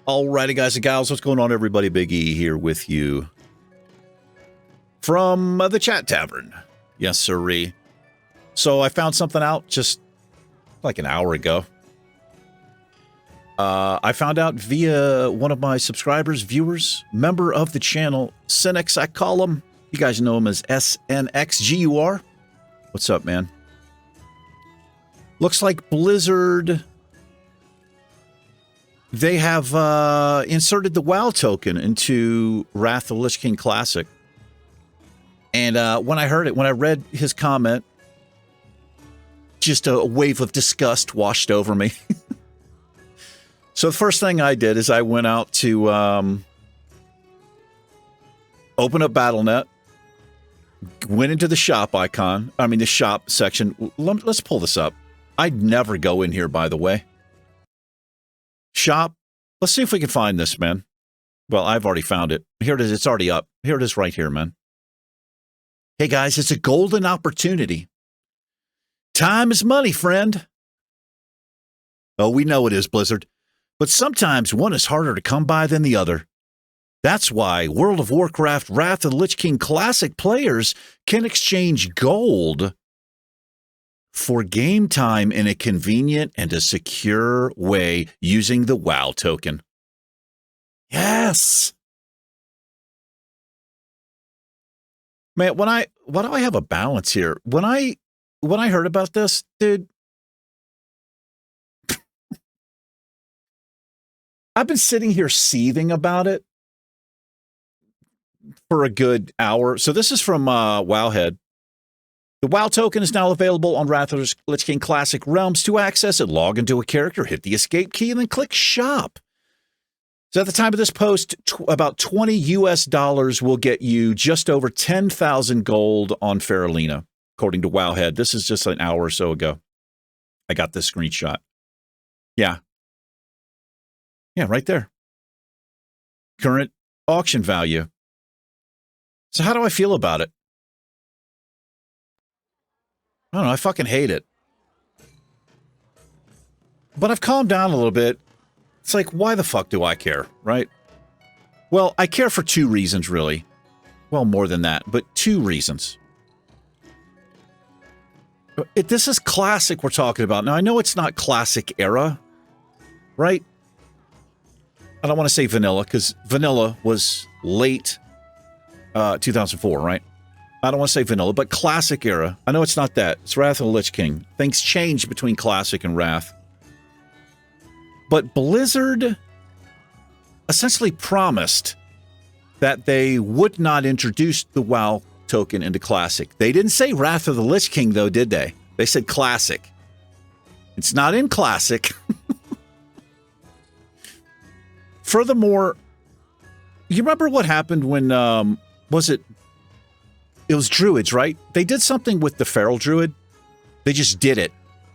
Alrighty, guys and gals, what's going on, everybody? Big E here with you from the Chat Tavern. Yes, sirree. So I found something out just like an hour ago. I found out via one of my subscribers, viewers, member of the channel, Cynics, I call him. You guys know him as SNXGUR. What's up, man? Looks like Blizzard... They have inserted the WoW token into Wrath of the Lich King Classic. And when I heard it, when I read his comment, just a wave of disgust washed over me. So the first thing I did is I went out to open up Battle.net, went into the shop icon, the shop section. Let's pull this up. I'd never go in here, by the way. Shop. Let's see if we can find this, man. Well, I've already found it. Here it is. It's already up. Here it is right here, man. Hey, guys, it's a golden opportunity. Time is money, friend. Oh, we know it is, Blizzard. But sometimes one is harder to come by than the other. That's why World of Warcraft Wrath of the Lich King Classic players can exchange gold for game time in a convenient and a secure way using the WoW token. Yes! Man, why do I have a balance here? When I heard about this, dude, I've been sitting here seething about it for a good hour. So this is from Wowhead. The WoW token is now available on Wrath of the Lich King Classic Realms. To access it, log into a character, hit the escape key, and then click shop. So at the time of this post, about $20 US will get you just over 10,000 gold on Faralina, according to Wowhead. This is just an hour or so ago. I got this screenshot. Yeah. Yeah, right there. Current auction value. So how do I feel about it? I don't know, I fucking hate it. But I've calmed down a little bit. It's like, why the fuck do I care, right? Well, I care for two reasons, really. Well, more than that, but two reasons. This is classic we're talking about. Now, I know it's not classic era, right? I don't want to say vanilla, because vanilla was late 2004, right? I don't want to say vanilla, but classic era. I know it's not that. It's Wrath of the Lich King. Things change between classic and Wrath. But Blizzard essentially promised that they would not introduce the WoW token into classic. They didn't say Wrath of the Lich King, though, did they? They said classic. It's not in classic. Furthermore, you remember what happened when, it was Druids, right? They did something with the Feral Druid. They just did it.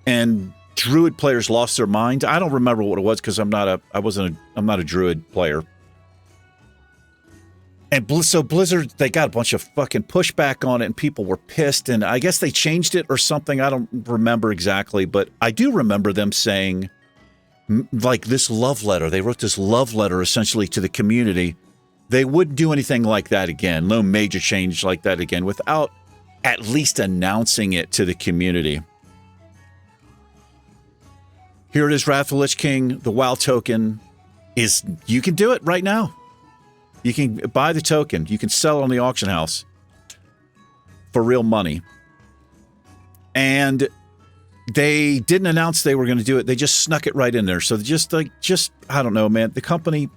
And Druid players lost their mind. I don't remember what it was because I'm not a Druid player. And so Blizzard, they got a bunch of fucking pushback on it and people were pissed. And I guess they changed it or something. I don't remember exactly, but I do remember them saying, like, this love letter. They wrote this love letter essentially to the community. They wouldn't do anything like that again, no major change like that again, without at least announcing it to the community. Here it is, Wrath of the Lich King. The WoW token is, you can do it right now. You can buy the token. You can sell it on the auction house for real money. And they didn't announce they were going to do it. They just snuck it right in there. So just I don't know, man. The company...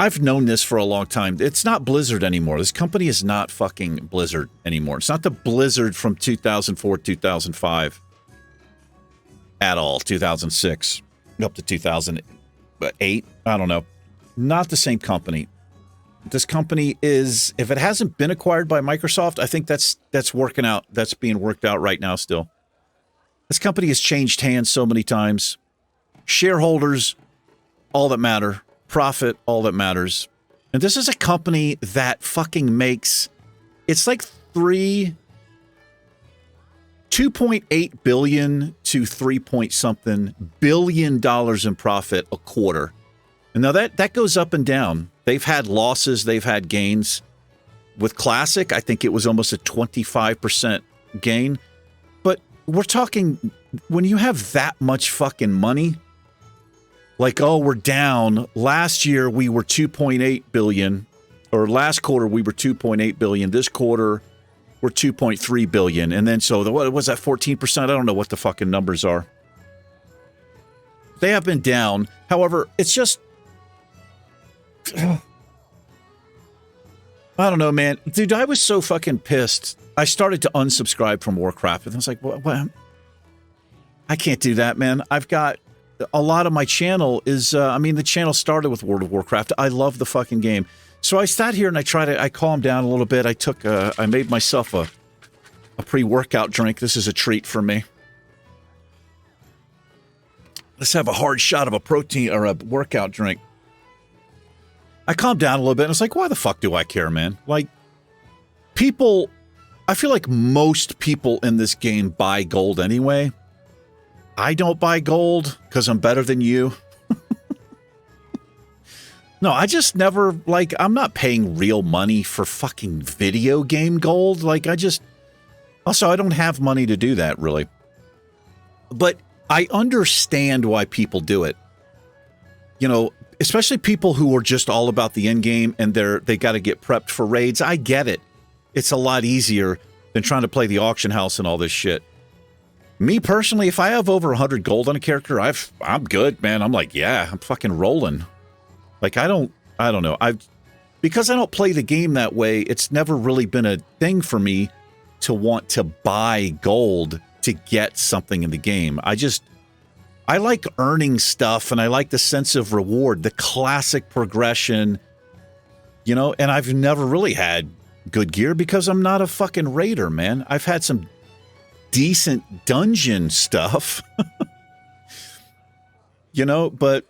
I've known this for a long time. It's not Blizzard anymore. This company is not fucking Blizzard anymore. It's not the Blizzard from 2004, 2005 at all. 2006 up to 2008. I don't know. Not the same company. This company is, if it hasn't been acquired by Microsoft, I think that's working out. That's being worked out right now still. This company has changed hands so many times. Shareholders, all that matter. Profit, all that matters. And this is a company that fucking makes, it's like 2.8 billion to 3 point something billion dollars in profit a quarter. And now that goes up and down. They've had losses, they've had gains. With Classic, I think it was almost a 25% gain. But we're talking, when you have that much fucking money, like, oh, we're down. Last year we were 2.8 billion, or last quarter we were 2.8 billion. This quarter we're 2.3 billion. And then so what was that, 14%? I don't know what the fucking numbers are. They have been down. However, it's just, I don't know, man. Dude, I was so fucking pissed. I started to unsubscribe from Warcraft. And I was like, what? I can't do that, man. I've got a lot of my channel is, the channel started with World of Warcraft. I love the fucking game. So I sat here and I calmed down a little bit. I made myself a pre-workout drink. This is a treat for me. Let's have a hard shot of a protein or a workout drink. I calmed down a little bit and I was like, why the fuck do I care, man? Like, people, I feel like most people in this game buy gold anyway. I don't buy gold because I'm better than you. No, I just never, like, I'm not paying real money for fucking video game gold. Like, also, I don't have money to do that, really. But I understand why people do it. You know, especially people who are just all about the end game and they got to get prepped for raids. I get it. It's a lot easier than trying to play the auction house and all this shit. Me personally, if I have over 100 gold on a character, I'm good, man. I'm like, yeah, I'm fucking rolling. Like, I don't know. Because I don't play the game that way, it's never really been a thing for me to want to buy gold to get something in the game. I like earning stuff, and I like the sense of reward, the classic progression, you know, and I've never really had good gear because I'm not a fucking raider, man. I've had some decent dungeon stuff, you know, but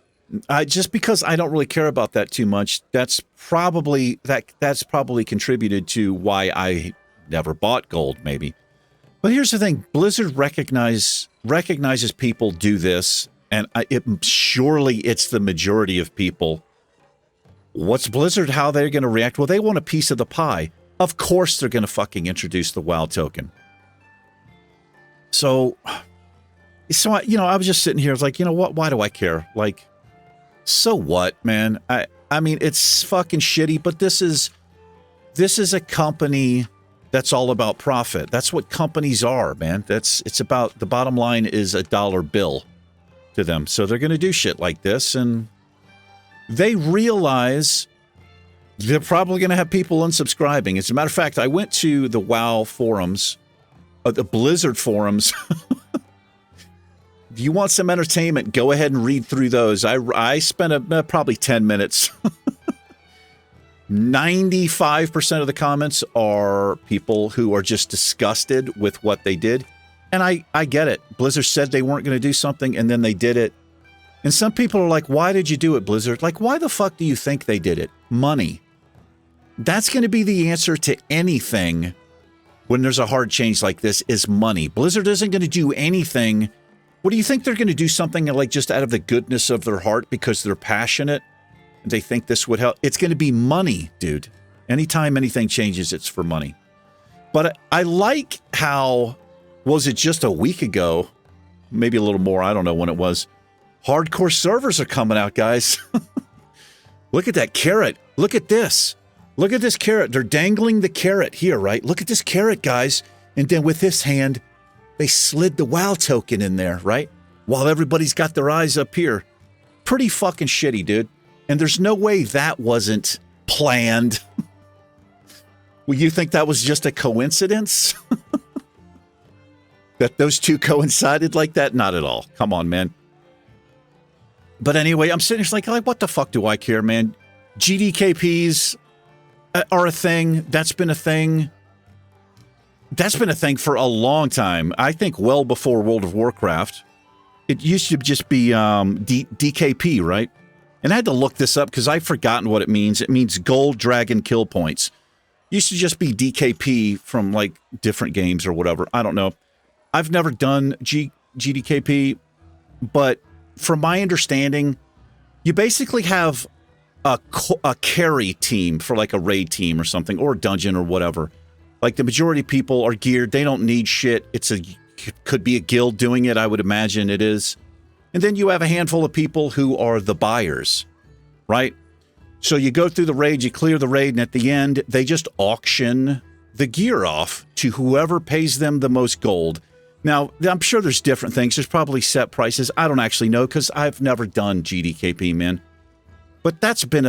just because I don't really care about that too much, that's probably contributed to why I never bought gold, maybe. But here's the thing: Blizzard recognizes people do this, and surely it's the majority of people. What's Blizzard? How they're going to react? Well, they want a piece of the pie. Of course, they're going to fucking introduce the WoW token. So I was just sitting here. I was like, you know what? Why do I care? Like, so what, man? I mean, it's fucking shitty, but this is a company that's all about profit. That's what companies are, man. It's about, the bottom line is a dollar bill to them. So they're going to do shit like this, and they realize they're probably going to have people unsubscribing. As a matter of fact, I went to the WoW forums, the Blizzard forums. If you want some entertainment, go ahead and read through those. I spent probably 10 minutes. 95% of the comments are people who are just disgusted with what they did. And I get it. Blizzard said they weren't going to do something, and then they did it. And some people are like, why did you do it, Blizzard? Like, why the fuck do you think they did it? Money. That's going to be the answer to anything when there's a hard change like this, is money. Blizzard isn't going to do anything. What do you think? They're going to do something like just out of the goodness of their heart because they're passionate? They think this would help. It's going to be money, dude. Anytime anything changes, it's for money. But I like how, was it just a week ago? Maybe a little more. I don't know when it was. Hardcore servers are coming out, guys. Look at that carrot. Look at this. Look at this carrot. They're dangling the carrot here, right? Look at this carrot, guys. And then with this hand, they slid the WoW token in there, right? While everybody's got their eyes up here. Pretty fucking shitty, dude. And there's no way that wasn't planned. Well, you think that was just a coincidence? That those two coincided like that? Not at all. Come on, man. But anyway, I'm sitting here like, what the fuck do I care, man? GDKPs are a thing. That's been a thing. That's been a thing for a long time. I think well before World of Warcraft. It used to just be DKP, right? And I had to look this up because I've forgotten what it means. It means Gold Dragon Kill Points. It used to just be DKP from like different games or whatever. I don't know. I've never done GDKP, but from my understanding, You basically have a carry team for like a raid team or something, or a dungeon or whatever. Like the majority of people are geared. They don't need shit. Could be a guild doing it. I would imagine it is. And then you have a handful of people who are the buyers, right? So you go through the raid, you clear the raid, and at the end, they just auction the gear off to whoever pays them the most gold. Now, I'm sure there's different things. There's probably set prices. I don't actually know because I've never done GDKP, man. But that's been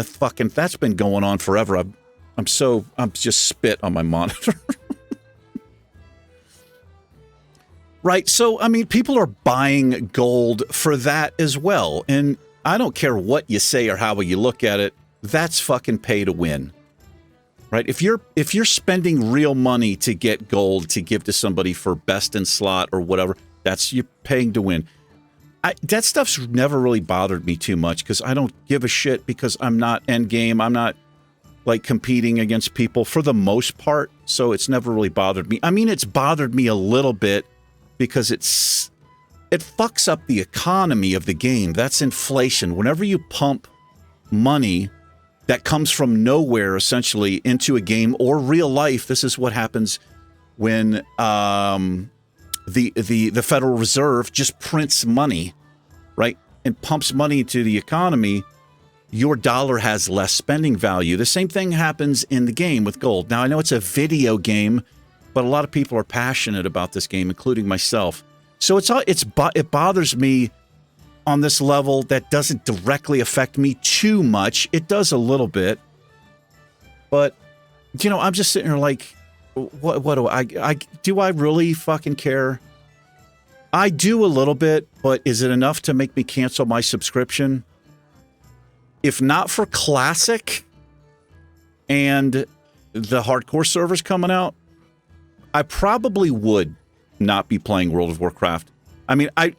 going on forever. I'm just spit on my monitor. Right. So, I mean, people are buying gold for that as well. And I don't care what you say or how you look at it. That's fucking pay to win. Right. If you're spending real money to get gold to give to somebody for best in slot or whatever, you're paying to win. That stuff's never really bothered me too much because I don't give a shit because I'm not end game. I'm not like competing against people for the most part. So it's never really bothered me. I mean, it's bothered me a little bit because it fucks up the economy of the game. That's inflation. Whenever you pump money that comes from nowhere essentially into a game or real life, this is what happens when the Federal Reserve just prints money, right, and pumps money into the economy. Your dollar has less spending value. The same thing happens in the game with gold. Now, I know it's a video game, but a lot of people are passionate about this game, including myself. So it bothers me on this level that doesn't directly affect me too much. It does a little bit. But, I'm just sitting here like, what do I really fucking care? I do a little bit, but is it enough to make me cancel my subscription? If not for Classic and the hardcore servers coming out, I probably would not be playing World of Warcraft. I mean, I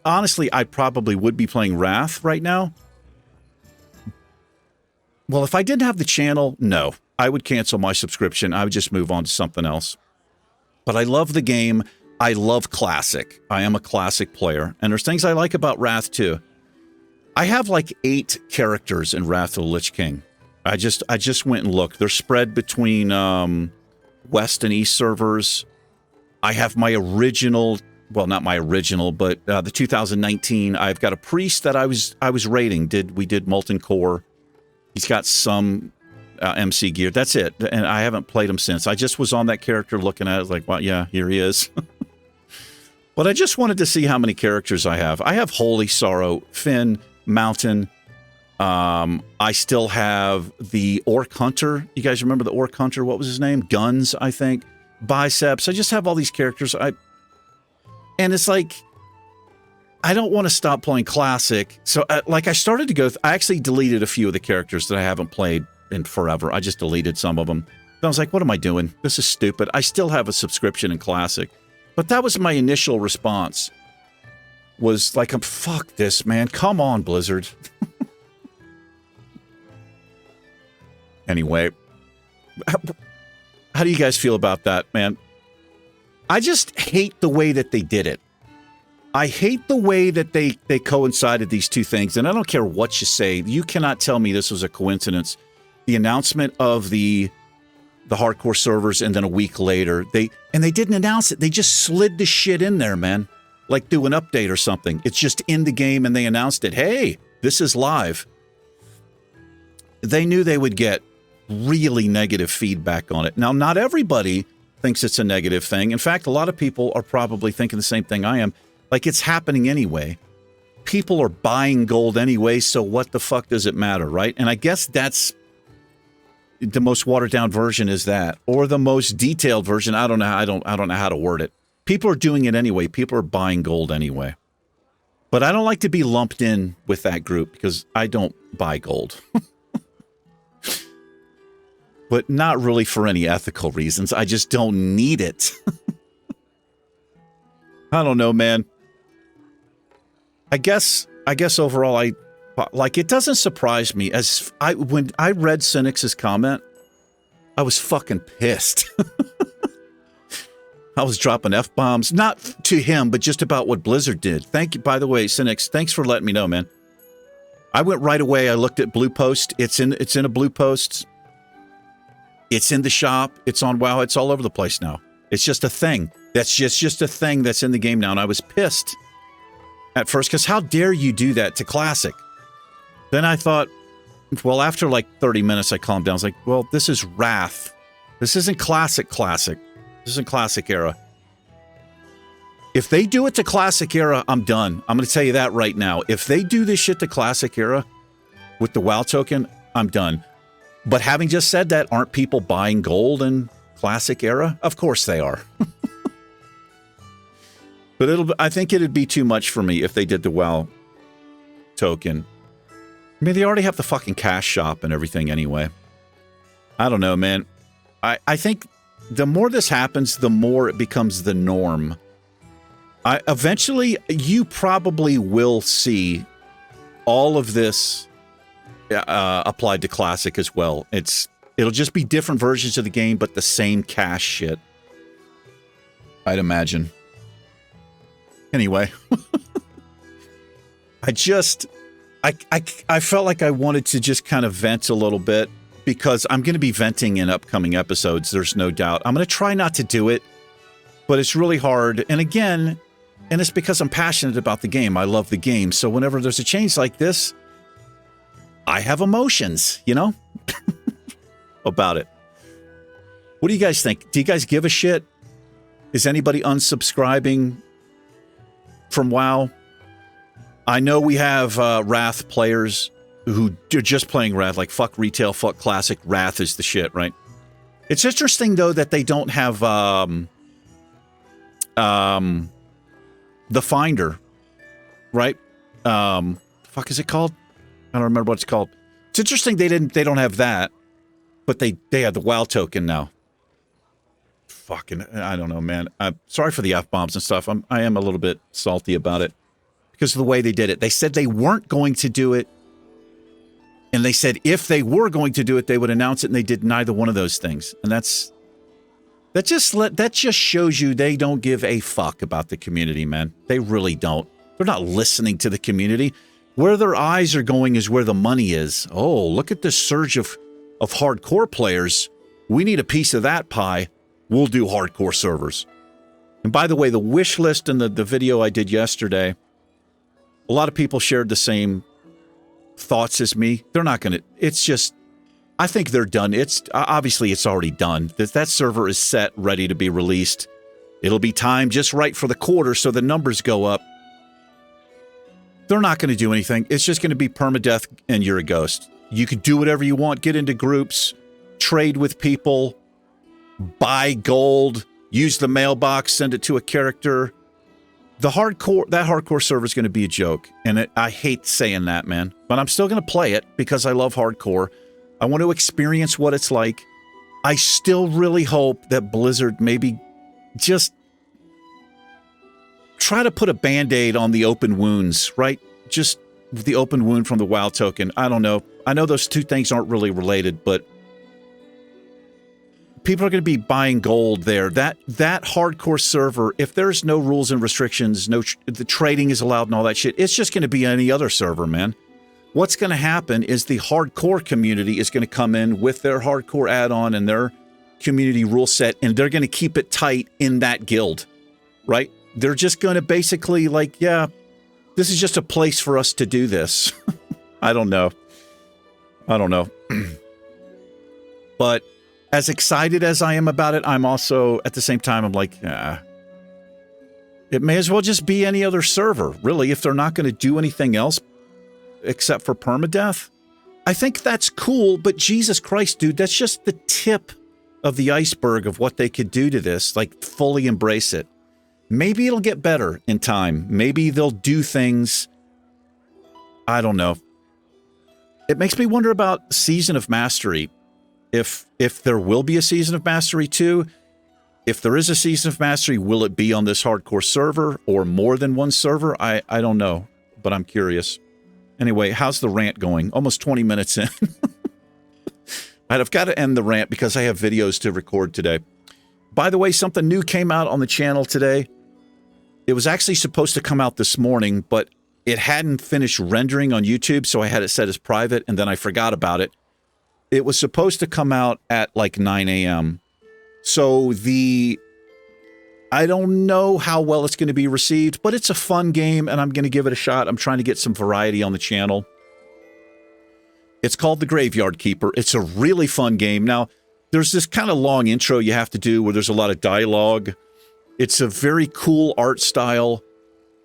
probably would be playing Wrath right now. Well, if I didn't have the channel, no, I would cancel my subscription. I would just move on to something else. But I love the game. I love Classic. I am a Classic player. And there's things I like about Wrath, too. I have like 8 characters in Wrath of the Lich King. I just went and looked. They're spread between West and East servers. I have my original, well, not my original, but the 2019. I've got a priest that I was raiding. We did Molten Core. He's got some MC gear. That's it. And I haven't played him since. I just was on that character looking at it like, well, yeah, here he is. But I just wanted to see how many characters I have. I have Holy Sorrow, Finn, Mountain. I still have the Orc Hunter. You guys remember the Orc Hunter? What was his name? Guns, I think. Biceps. I just have all these characters. And it's like, I don't want to stop playing Classic. So, I started to go. I actually deleted a few of the characters that I haven't played in forever. I just deleted some of them. And I was like, what am I doing? This is stupid. I still have a subscription in Classic. But that was my initial response. Was like, fuck this, man. Come on, Blizzard. Anyway, how do you guys feel about that, man? I just hate the way that they did it. I hate the way that they coincided these two things. And I don't care what you say. You cannot tell me this was a coincidence. The announcement of the hardcore servers, and then a week later, they didn't announce it. They just slid the shit in there, man. Like do an update or something. It's just in the game and they announced it. Hey, this is live. They knew they would get really negative feedback on it. Now, not everybody thinks it's a negative thing. In fact, a lot of people are probably thinking the same thing I am. Like, it's happening anyway. People are buying gold anyway, so what the fuck does it matter, right? And I guess that's the most watered down version is that, or the most detailed version. I don't know. I don't know how to word it. People are doing it anyway. People are buying gold anyway. But I don't like to be lumped in with that group because I don't buy gold. But not really for any ethical reasons. I just don't need it. I don't know, man. I guess overall, it doesn't surprise me when I read Cynic's comment, I was fucking pissed. I was dropping F-bombs, not to him, but just about what Blizzard did. Thank you, by the way, Cynics. Thanks for letting me know, man. I went right away. I looked at Blue Post. It's in a Blue Post. It's in the shop. It's on WoW. It's all over the place now. It's just a thing. That's just a thing that's in the game now. And I was pissed at first because how dare you do that to Classic? Then I thought, well, after like 30 minutes, I calmed down. I was like, well, this is Wrath. This isn't Classic. This isn't Classic Era. If they do it to Classic Era, I'm done. I'm going to tell you that right now. If they do this shit to Classic Era with the WoW token, I'm done. But having just said that, aren't people buying gold in Classic Era? Of course they are. But I think it'd be too much for me if they did the WoW token. I mean, they already have the fucking cash shop and everything anyway. I don't know, man. I think the more this happens, the more it becomes the norm. Eventually, you probably will see all of this applied to Classic as well. It'll just be different versions of the game, but the same cash shit. I'd imagine. Anyway. I felt like I wanted to just kind of vent a little bit because I'm going to be venting in upcoming episodes. There's no doubt. I'm going to try not to do it, but it's really hard. And again, and it's because I'm passionate about the game. I love the game. So whenever there's a change like this, I have emotions, you know, about it. What do you guys think? Do you guys give a shit? Is anybody unsubscribing from WoW? I know we have Wrath players who are just playing Wrath, like fuck retail, fuck Classic. Wrath is the shit, right? It's interesting, though, that they don't have the Finder, right? Fuck is it called? I don't remember what it's called. It's interesting they don't have that, but they have the WoW token now. Fucking, I don't know, man. Sorry for the F-bombs and stuff. I am a little bit salty about it because of the way they did it. They said they weren't going to do it, and they said if they were going to do it, they would announce it, and they did neither one of those things. And that just shows you they don't give a fuck about the community, man. They really don't. They're not listening to the community. Where their eyes are going is where the money is. Oh, look at this surge of hardcore players. We need a piece of that pie. We'll do hardcore servers. And by the way, the wish list in the video I did yesterday, a lot of people shared the same thoughts as me. They're not going to, it's just, I think they're done. Obviously it's already done. That server is set, ready to be released. It'll be timed just right for the quarter so the numbers go up. They're not going to do anything. It's just going to be permadeath and you're a ghost. You can do whatever you want, get into groups, trade with people, buy gold, use the mailbox, send it to a character. That hardcore server is going to be a joke. And I hate saying that, man. But I'm still going to play it because I love hardcore. I want to experience what it's like. I still really hope that Blizzard maybe just try to put a Band-Aid on the open wounds, right? Just the open wound from the WoW token. I don't know. I know those two things aren't really related, but people are going to be buying gold there. That hardcore server, if there's no rules and restrictions, the trading is allowed and all that shit, it's just going to be any other server, man. What's going to happen is the hardcore community is going to come in with their hardcore add-on and their community rule set, and they're going to keep it tight in that guild, right? They're just going to basically like, yeah, this is just a place for us to do this. I don't know. But as excited as I am about it, I'm also, at the same time, I'm like, it may as well just be any other server, really, if they're not going to do anything else except for permadeath. I think that's cool, but Jesus Christ, dude, that's just the tip of the iceberg of what they could do to this, like fully embrace it. Maybe it'll get better in time. Maybe they'll do things. I don't know. It makes me wonder about Season of Mastery. If there will be a Season of Mastery 2, if there is a Season of Mastery, will it be on this hardcore server or more than one server? I don't know, but I'm curious. Anyway, how's the rant going? Almost 20 minutes in. I've got to end the rant because I have videos to record today. By the way, something new came out on the channel today. It was actually supposed to come out this morning, but it hadn't finished rendering on YouTube, so I had it set as private, and then I forgot about it. It was supposed to come out at like 9 a.m. So I don't know how well it's going to be received, but it's a fun game, and I'm going to give it a shot. I'm trying to get some variety on the channel. It's called The Graveyard Keeper. It's a really fun game. Now, there's this kind of long intro you have to do where there's a lot of dialogue. It's a very cool art style,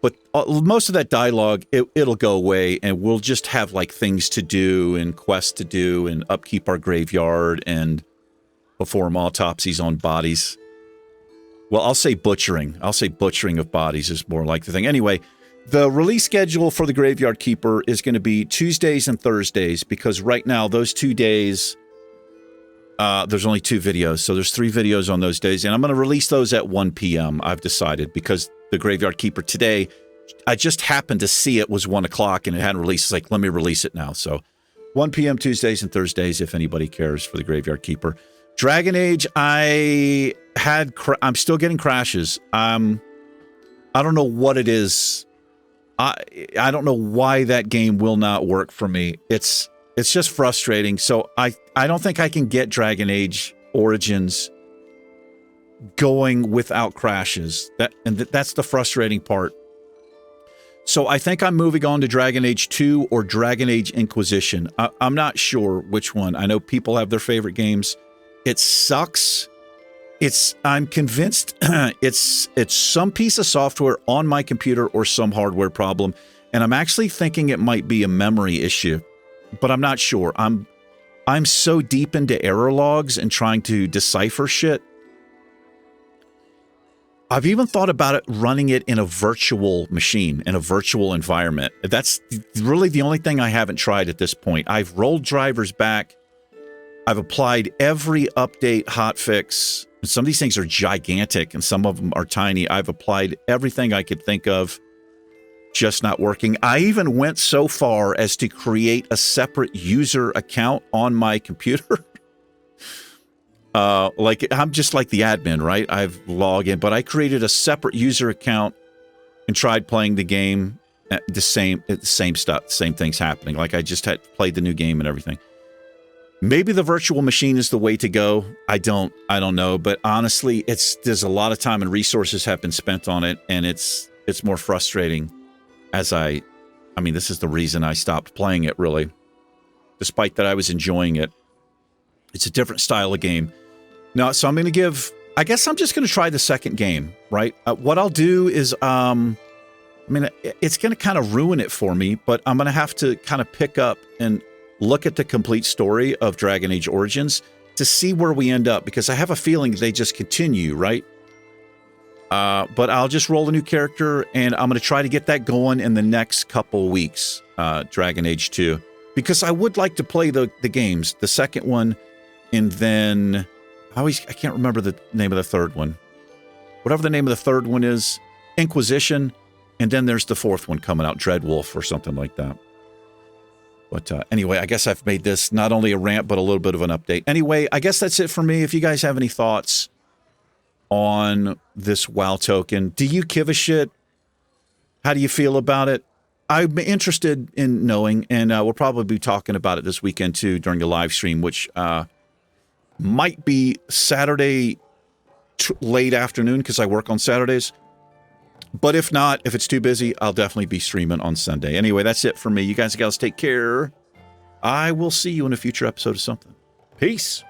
but most of that dialogue, it'll go away, and we'll just have like things to do and quests to do and upkeep our graveyard and perform autopsies on bodies. Well, I'll say butchering. I'll say butchering of bodies is more like the thing. Anyway, the release schedule for The Graveyard Keeper is going to be Tuesdays and Thursdays, because right now, those 2 days, there's only 2 videos. So there's 3 videos on those days, and I'm going to release those at 1 p.m., I've decided, because The Graveyard Keeper today, I just happened to see it was 1 o'clock and it hadn't released. It's like, let me release it now. So 1 p.m. Tuesdays and Thursdays, if anybody cares for The Graveyard Keeper. Dragon Age, I'm still getting crashes. I don't know what it is. I don't know why that game will not work for me. It's just frustrating. So I don't think I can get Dragon Age Origins going without crashes. That's the frustrating part. So I think I'm moving on to Dragon Age 2 or Dragon Age Inquisition. I'm not sure which one. I know people have their favorite games. It sucks. I'm convinced it's some piece of software on my computer or some hardware problem, and I'm actually thinking it might be a memory issue, but I'm not sure. I'm so deep into error logs and trying to decipher shit. I've even thought about it running it in a virtual machine, in a virtual environment. That's really the only thing I haven't tried at this point. I've rolled drivers back. I've applied every update hotfix. Some of these things are gigantic and some of them are tiny. I've applied everything I could think of, just not working. I even went so far as to create a separate user account on my computer. Like I'm just like the admin, right? I've logged in, but I created a separate user account and tried playing the game. The same stuff, same things happening. Like I just had played the new game and everything. Maybe the virtual machine is the way to go. I don't know, but honestly, there's a lot of time and resources have been spent on it, and it's more frustrating as I mean, this is the reason I stopped playing it, really. Despite that I was enjoying it. It's a different style of game. Now, so I'm going to I guess I'm just going to try the second game, right? What I'll do is, it's going to kind of ruin it for me, but I'm going to have to kind of pick up and look at the complete story of Dragon Age Origins to see where we end up, because I have a feeling they just continue, right? But I'll just roll a new character, and I'm going to try to get that going in the next couple weeks, Dragon Age 2. Because I would like to play the games, the second one, and then I can't remember the name of the third one. Whatever the name of the third one is, Inquisition, and then there's the fourth one coming out, Dreadwolf or something like that. But anyway, I guess I've made this not only a rant, but a little bit of an update. Anyway, I guess that's it for me. If you guys have any thoughts on this WoW token, do you give a shit? How do you feel about it? I'm interested in knowing, and we'll probably be talking about it this weekend too during a live stream, which might be Saturday late afternoon because I work on Saturdays. But if not, if it's too busy, I'll definitely be streaming on Sunday. Anyway, that's it for me. You guys and gals take care. I will see you in a future episode of something. Peace.